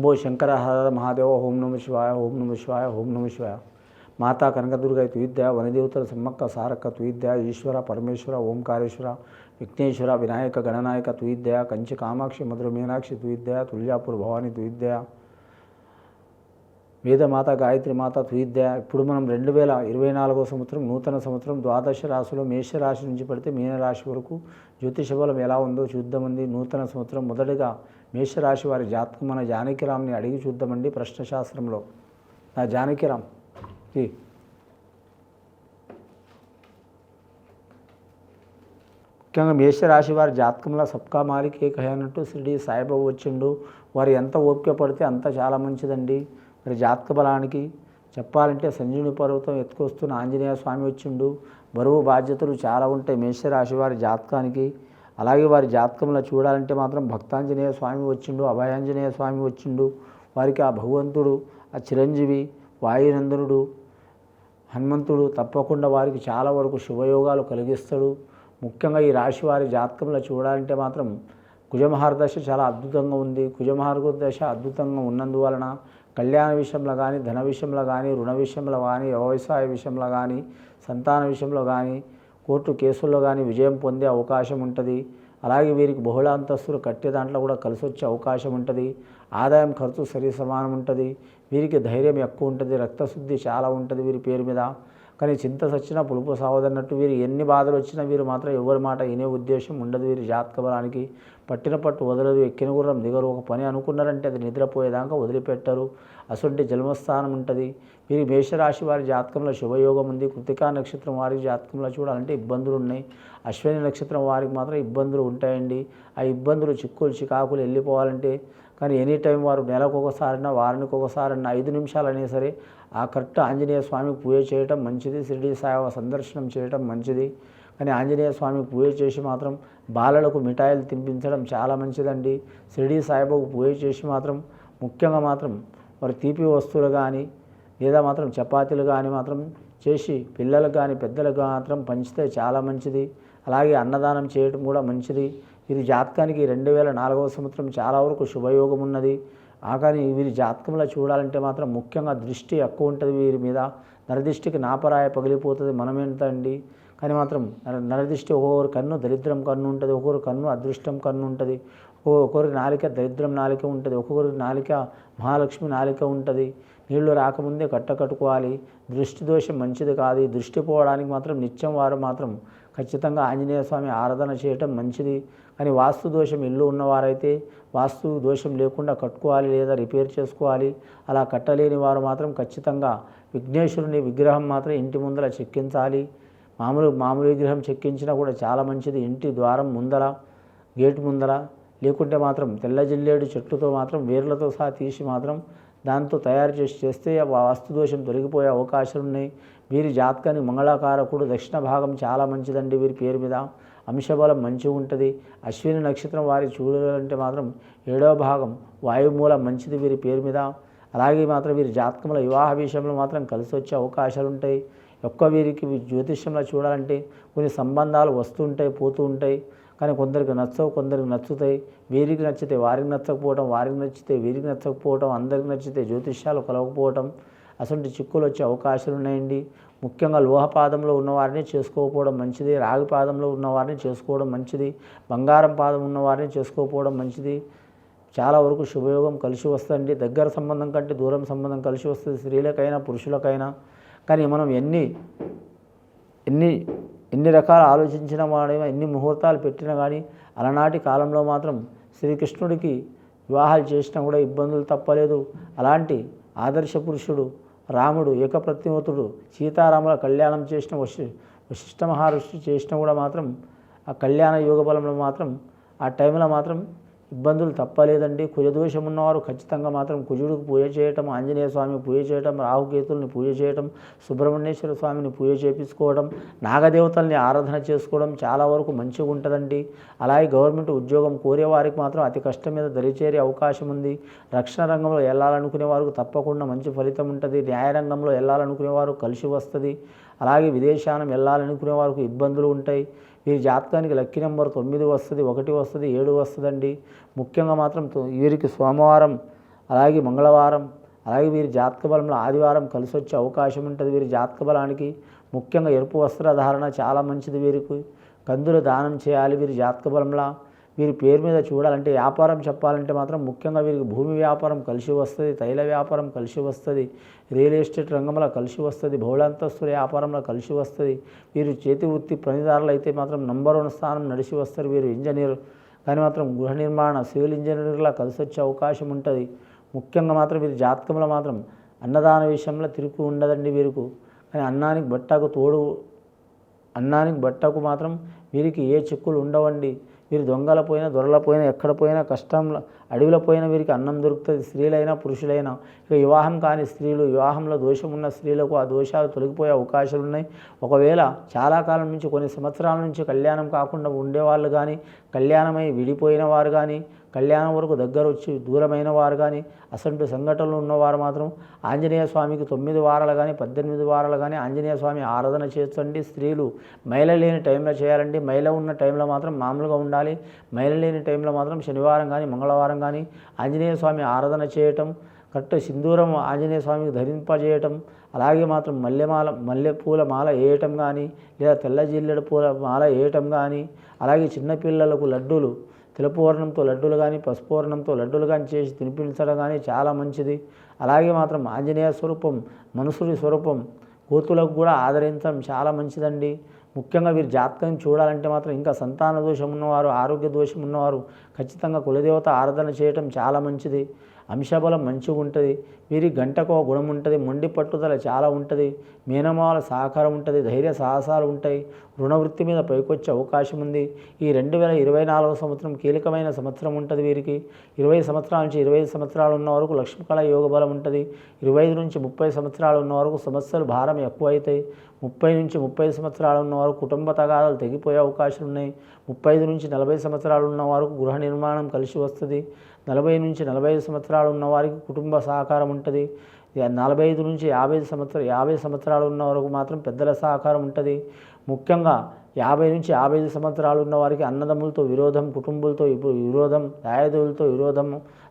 శంభో శంకర హర మహాదేవ ఓం నమ శివాయ ఓం నమ శివాయ ఓం నమ శివాయ. మాతా కనకదుర్గ తుయిద్య వనదేవతల సమ్మక్క సారక్క తుయిద్య ఈశ్వర పరమేశ్వర ఓంకారేశ్వర విఘ్నేశ్వర వినాయక గణనాయక తుయిద్య కంచి కామాక్షి మధుర మీనాక్షి తుయిద్య తుల్యాపూర్ భవాని తుయిద్య వేదమాత గాయత్రి మాత తుయిద్య. ఇప్పుడు మనం 2024 సంవత్సరం నూతన సంవత్సరం ద్వాదశ రాశిలో మేషరాశి నుంచి పడితే మీనరాశి వరకు జ్యోతిష బలం ఎలా ఉందో చూద్దామండి. నూతన సంవత్సరం మొదటిగా మేషరాశి వారి జాతకం మన జానకిరామ్ని అడిగి చూద్దామండి. ప్రశ్నశాస్త్రంలో నా జానకిరామ్ ముఖ్యంగా మేషరాశి వారి జాతకంలో సబ్కా మాలిక్ ఏక్ హై అన్నట్టు షిరిడి సాయిబాబా వచ్చిండు. వారు ఎంత ఓపిక పడితే అంత చాలా మంచిదండి. మరి జాతక బలానికి చెప్పాలంటే సంజీవుని పర్వతం ఎత్తుకొస్తున్న ఆంజనేయ స్వామి వచ్చిండు. బరువు బాధ్యతలు చాలా ఉంటాయి మేషరాశి వారి జాతకానికి. అలాగే వారి జాతకంలో చూడాలంటే మాత్రం భక్తాంజనేయ స్వామి వచ్చిండు, అభయాంజనేయ స్వామి వచ్చిండు. వారికి ఆ భగవంతుడు, ఆ చిరంజీవి, వాయునందనుడు, హనుమంతుడు తప్పకుండా వారికి చాలా వరకు శుభయోగాలు కలిగిస్తాడు. ముఖ్యంగా ఈ రాశి వారి జాతకంలో చూడాలంటే మాత్రం కుజమహారదశ చాలా అద్భుతంగా ఉంది. కుజమహారదశ అద్భుతంగా ఉన్నందువలన కళ్యాణ విషయంలో కానీ, ధన విషయంలో కానీ, రుణ విషయంలో కానీ, వ్యవసాయ విషయంలో కానీ, సంతాన విషయంలో కానీ, కోర్టు కేసుల్లో కానీ విజయం పొందే అవకాశం ఉంటుంది. అలాగే వీరికి బహుళ అంతస్తులు కట్టే దాంట్లో కూడా కలిసి వచ్చే అవకాశం ఉంటుంది. ఆదాయం ఖర్చు సరి సమానం ఉంటుంది. వీరికి ధైర్యం ఎక్కువ ఉంటుంది. రక్తశుద్ధి చాలా ఉంటుంది వీరి పేరు మీద. కానీ చింత సచ్చినా పులుపు సావదన్నట్టు వీరు ఎన్ని బాధలు వచ్చినా వీరు మాత్రం ఎవరి మాట వినే ఉద్దేశం ఉండదు. వీరి జాతక బలానికి పట్టిన పట్టు వదలరు, ఎక్కిన గుర్రం దిగరు. ఒక పని అనుకున్నారంటే అది నిద్రపోయేదాకా వదిలిపెట్టరు. అసొంటి జన్మస్థానం ఉంటుంది. వీరి మేషరాశి వారి జాతకంలో శుభయోగం ఉంది. కృతికా నక్షత్రం వారి జాతకంలో చూడాలంటే ఇబ్బందులు ఉన్నాయి. అశ్విని నక్షత్రం వారికి మాత్రం ఇబ్బందులు ఉంటాయండి. ఆ ఇబ్బందులు చిక్కులు చికాకులు వెళ్ళిపోవాలంటే కానీ ఎనీ టైం వారు నెలకు ఒకసారైనా వారానికి ఒకసారైనా 5 నిమిషాలైనా సరే ఆ కరెక్ట్ ఆంజనేయ స్వామికి పూజ చేయటం మంచిది. షిరిడి సాయిబాబా సందర్శనం చేయటం మంచిది. కానీ ఆంజనేయ స్వామికి పూజ చేసి మాత్రం బాలలకు మిఠాయిలు తినిపించడం చాలా మంచిదండి. షిరిడి సాయిబాబాకు పూజ చేసి మాత్రం ముఖ్యంగా మాత్రం వారు తీపి వస్తువులు కానీ లేదా మాత్రం చపాతీలు కానీ మాత్రం చేసి పిల్లలకు కానీ పెద్దలకు మాత్రం పంచితే చాలా మంచిది. అలాగే అన్నదానం చేయడం కూడా మంచిది. వీరి జాతకానికి 2004 సంవత్సరం చాలా వరకు శుభయోగం ఉన్నది. కానీ వీరి జాతకంలో చూడాలంటే మాత్రం ముఖ్యంగా దృష్టి ఎక్కువ ఉంటుంది వీరి మీద. నరదృష్టికి నాపరాయ పగిలిపోతుంది మనమేంత అండి. కానీ మాత్రం నరదృష్టి ఒక్కొక్కరి కన్ను దరిద్రం కన్ను ఉంటుంది, ఒక్కొక్కరి కన్ను అదృష్టం కన్ను ఉంటుంది, ఒక్కొక్కరికి నాలిక దరిద్రం నాలిక ఉంటుంది, ఒక్కొక్కరికి నాలిక మహాలక్ష్మి నాలిక ఉంటుంది. నీళ్లు రాకముందే కట్టుకోవాలి. దృష్టి దోషం మంచిది కాదు. దృష్టి పోవడానికి మాత్రం నిత్యం వారు మాత్రం ఖచ్చితంగా ఆంజనేయ స్వామి ఆరాధన చేయటం మంచిది. కానీ వాస్తు దోషం ఇల్లు ఉన్నవారైతే వాస్తు దోషం లేకుండా కట్టుకోవాలి లేదా రిపేర్ చేసుకోవాలి. అలా కట్టలేని వారు మాత్రం ఖచ్చితంగా విఘ్నేశ్వరుని విగ్రహం మాత్రం ఇంటి ముందర చెక్కించాలి. మామూలు విగ్రహం చెక్కించినా కూడా చాలా మంచిది. ఇంటి ద్వారం ముందర, గేటు ముందర, లేకుంటే మాత్రం తెల్ల జిల్లేడు చెట్టుతో మాత్రం వేర్లతో సహా తీసి మాత్రం దాంతో తయారు చేస్తే వాస్తు దోషం తొలగిపోయే అవకాశాలు ఉన్నాయి. వీరి జాతకానికి మంగళాకారకుడు దక్షిణ భాగం చాలా మంచిదండి. వీరి పేరు మీద అంశబలం మంచిగా ఉంటుంది. అశ్విని నక్షత్రం వారి చూడాలంటే మాత్రం 7వ భాగం వాయుమూలం మంచిది వీరి పేరు మీద. అలాగే మాత్రం వీరి జాతకంలో వివాహ విషయంలో మాత్రం కలిసి వచ్చే అవకాశాలు ఉంటాయి. వీరికి జ్యోతిష్యంలో చూడాలంటే కొన్ని సంబంధాలు వస్తుంటాయి పోతూ ఉంటాయి. కానీ కొందరికి నచ్చవు, కొందరికి నచ్చుతాయి. వీరికి నచ్చితే వారికి నచ్చకపోవటం, వారికి నచ్చితే వీరికి నచ్చకపోవటం, అందరికి నచ్చితే జ్యోతిష్యాలు కలవకపోవటం, అసలు చిక్కులు వచ్చే అవకాశాలు ఉన్నాయండి. ముఖ్యంగా లోహపాదంలో ఉన్నవారిని చేసుకోకపోవడం మంచిది. రాగి పాదంలో ఉన్నవారిని చేసుకోవడం మంచిది. బంగారం పాదం ఉన్నవారిని చేసుకోకపోవడం మంచిది. చాలా వరకు శుభయోగం కలిసి వస్తుంది. దగ్గర సంబంధం కంటే దూరం సంబంధం కలిసి వస్తుంది, స్త్రీలకైనా పురుషులకైనా. కానీ మనం ఎన్ని రకాలు ఆలోచించిన వాడేమో ఎన్ని ముహూర్తాలు పెట్టినా కానీ అలనాటి కాలంలో మాత్రం శ్రీకృష్ణుడికి వివాహాలు చేసినా కూడా ఇబ్బందులు తప్పలేదు. అలాంటి ఆదర్శ పురుషుడు రాముడు ఏకప్రతిమతుడు సీతారాముల కళ్యాణం చేసిన వశిష్ఠ మహర్షి చేసినా కూడా మాత్రం ఆ కళ్యాణ యోగ బలంలో మాత్రం ఆ టైంలో మాత్రం ఇబ్బందులు తప్పలేదండి. కుజదోషం ఉన్నవారు ఖచ్చితంగా మాత్రం కుజుడికి పూజ చేయటం, ఆంజనేయ స్వామికి పూజ చేయటం, రాహుకేతుల్ని పూజ చేయటం, సుబ్రహ్మణ్యేశ్వర స్వామిని పూజ చేయించుకోవడం, నాగదేవతల్ని ఆరాధన చేసుకోవడం చాలా వరకు మంచిగా ఉంటుందండి. అలాగే గవర్నమెంట్ ఉద్యోగం కోరేవారికి మాత్రం అతి కష్టం మీద దరిచేరే అవకాశం ఉంది. రక్షణ రంగంలో వెళ్ళాలనుకునే వారికి తప్పకుండా మంచి ఫలితం ఉంటుంది. న్యాయరంగంలో వెళ్ళాలనుకునే వారు కలిసి వస్తుంది. అలాగే విదేశానం వెళ్ళాలనుకునే వారికి ఇబ్బందులు ఉంటాయి. వీరి జాతకానికి లక్కీ నెంబర్ 9 వస్తుంది, 1 వస్తుంది, 7 వస్తుందండి. ముఖ్యంగా మాత్రం వీరికి సోమవారం అలాగే మంగళవారం, అలాగే వీరి జాతక బలంలో ఆదివారం కలిసి వచ్చే అవకాశం ఉంటుంది. వీరి జాతక బలానికి ముఖ్యంగా ఎరుపు వస్త్రధారణ చాలా మంచిది. వీరికి కందులు దానం చేయాలి. వీరి జాతక బలంలో వీరి పేరు మీద చూడాలంటే వ్యాపారం చెప్పాలంటే మాత్రం ముఖ్యంగా వీరికి భూమి వ్యాపారం కలిసి వస్తుంది, తైల వ్యాపారం కలిసి వస్తుంది, రియల్ ఎస్టేట్ రంగంలో కలిసి వస్తుంది, బహుళంతస్తుల వ్యాపారంలో కలిసి వస్తుంది. వీరు చేతి వృత్తి పనిదారులు అయితే మాత్రం నంబర్ 1 స్థానం నడిచి వస్తారు. వీరు ఇంజనీర్ కానీ మాత్రం గృహ నిర్మాణ సివిల్ ఇంజనీర్లా కలిసి వచ్చే అవకాశం ఉంటుంది. ముఖ్యంగా మాత్రం వీరి జాతకంలో మాత్రం అన్నదాన విషయంలో తిరుగు ఉండదండి వీరికి. కానీ అన్నానికి బట్టకు మాత్రం వీరికి ఏ చిక్కులు ఉండవండి. వీరు దొంగల పోయినా దొరల పోయినా ఎక్కడ పోయినా కష్టంలో అడవిలో పోయినా వీరికి అన్నం దొరుకుతుంది. స్త్రీలైనా పురుషులైనా. ఇక వివాహం కాని స్త్రీలు, వివాహంలో దోషం ఉన్న స్త్రీలకు ఆ దోషాలు తొలగిపోయే అవకాశాలు ఉన్నాయి. ఒకవేళ చాలా కాలం నుంచి కొన్ని సంవత్సరాల నుంచి కళ్యాణం కాకుండా ఉండేవాళ్ళు కానీ, కళ్యాణమై విడిపోయిన వారు కానీ, కళ్యాణం వరకు దగ్గర వచ్చి దూరమైన వారు కానీ, అసంటు సంఘటనలు ఉన్నవారు మాత్రం ఆంజనేయ స్వామికి 9 వారాలు కానీ 18 వారాలు కానీ ఆంజనేయ స్వామి ఆరాధన చేయండి. స్త్రీలు మైల లేని టైంలో చేయాలండి. మైల ఉన్న టైంలో మాత్రం మామూలుగా ఉండాలి. మైల లేని టైంలో మాత్రం శనివారం కానీ మంగళవారం కానీ ఆంజనేయ స్వామి ఆరాధన చేయటం, కరెక్ట్ సింధూరం ఆంజనేయ స్వామికి ధరింపజేయటం, అలాగే మాత్రం మల్లెపూల మాల వేయటం కానీ, లేదా తెల్ల జిల్లెడు పూల మాల వేయటం కానీ, అలాగే చిన్నపిల్లలకు లడ్డూలు తెలుపు వర్ణంతో లడ్డూలు కానీ పసుపు వర్ణంతో లడ్డూలు కానీ చేసి తినిపించడం కానీ చాలా మంచిది. అలాగే మాత్రం ఆంజనేయ స్వరూపం, మనుషుడి స్వరూపం కోతులకు కూడా ఆదరించడం చాలా మంచిదండి. ముఖ్యంగా వీరి జాతకం చూడాలంటే మాత్రం ఇంకా సంతాన దోషం ఉన్నవారు, ఆరోగ్య దోషం ఉన్నవారు ఖచ్చితంగా కులదేవత ఆరాధన చేయటం చాలా మంచిది. అంశబలం మంచిగా ఉంటుంది. వీరి గంటకు ఒక గుణం ఉంటుంది. మొండి పట్టుదల చాలా ఉంటుంది. మేనమాల సహకారం ఉంటుంది. ధైర్య సాహసాలు ఉంటాయి. రుణవృత్తి మీద పైకొచ్చే అవకాశం ఉంది. ఈ 2024 సంవత్సరం కీలకమైన సంవత్సరం ఉంటుంది వీరికి. 20 సంవత్సరాల నుంచి 25 సంవత్సరాలు ఉన్న వరకు లక్ష్మీకళ యోగ బలం ఉంటుంది. 25 నుంచి 30 సంవత్సరాలు ఉన్న వరకు సమస్యలు భారం ఎక్కువ అవుతాయి. 30 నుంచి 35 సంవత్సరాలు ఉన్న వరకు కుటుంబ తగాదాలు తెగిపోయే అవకాశాలు ఉన్నాయి. 35 నుంచి 40 సంవత్సరాలు ఉన్న వరకు గృహ నిర్మాణం కలిసి వస్తుంది. 40 నుంచి 45 సంవత్సరాలు ఉన్న వారికి కుటుంబ సహకారం ఉంటుంది. 45 నుంచి 50 సంవత్సరాలు ఉన్న వరకు మాత్రం పెద్దల సహకారం ఉంటుంది. ముఖ్యంగా 50 నుంచి 55 సంవత్సరాలు ఉన్న వారికి అన్నదమ్ములతో విరోధం, కుటుంబాలతో విరోధం, దాయాదులతో విరోధం,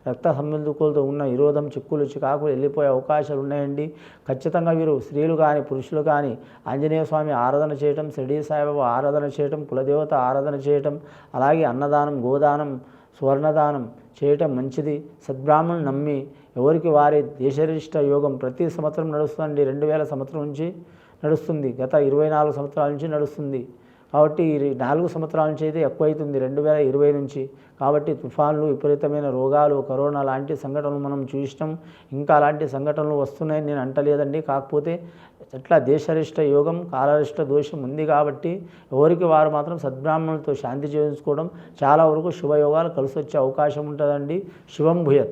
రక్త సంబంధికులతో ఉన్న విరోధం, చిక్కులు చికాకులు వెళ్ళిపోయే అవకాశాలు ఉన్నాయండి. ఖచ్చితంగా వీరు స్త్రీలు కానీ పురుషులు కానీ ఆంజనేయ స్వామి ఆరాధన చేయటం, షిరిడీ సాయిబాబా ఆరాధన చేయటం, కులదేవత ఆరాధన చేయటం, అలాగే అన్నదానం, గోదానం, స్వర్ణదానం చేయటం మంచిది. సద్బ్రాహ్మణుని నమ్మి ఎవరికి వారి దేశరిష్ట యోగం ప్రతి సంవత్సరం నడుస్తుంది. 2000 సంవత్సరం నుంచి నడుస్తుంది. గత 24 సంవత్సరాల నుంచి నడుస్తుంది. కాబట్టి 4 సంవత్సరాల నుంచి అయితే ఎక్కువ అవుతుంది 2020 నుంచి. కాబట్టి తుఫాన్లు, విపరీతమైన రోగాలు, కరోనా లాంటి సంఘటనలు మనం చూసినాం. ఇంకా అలాంటి సంఘటనలు వస్తున్నాయని నేను అంటలేదండి. కాకపోతే ఎట్లా దేశరిష్ట యోగం, కాలరిష్ట దోషం ఉంది కాబట్టి ఎవరికి వారు మాత్రం సద్బ్రాహ్మణులతో శాంతి చేయించుకోవడం చాలా వరకు శుభయోగాలు కలిసి వచ్చే అవకాశం ఉంటుందండి. శుభం భూయత్.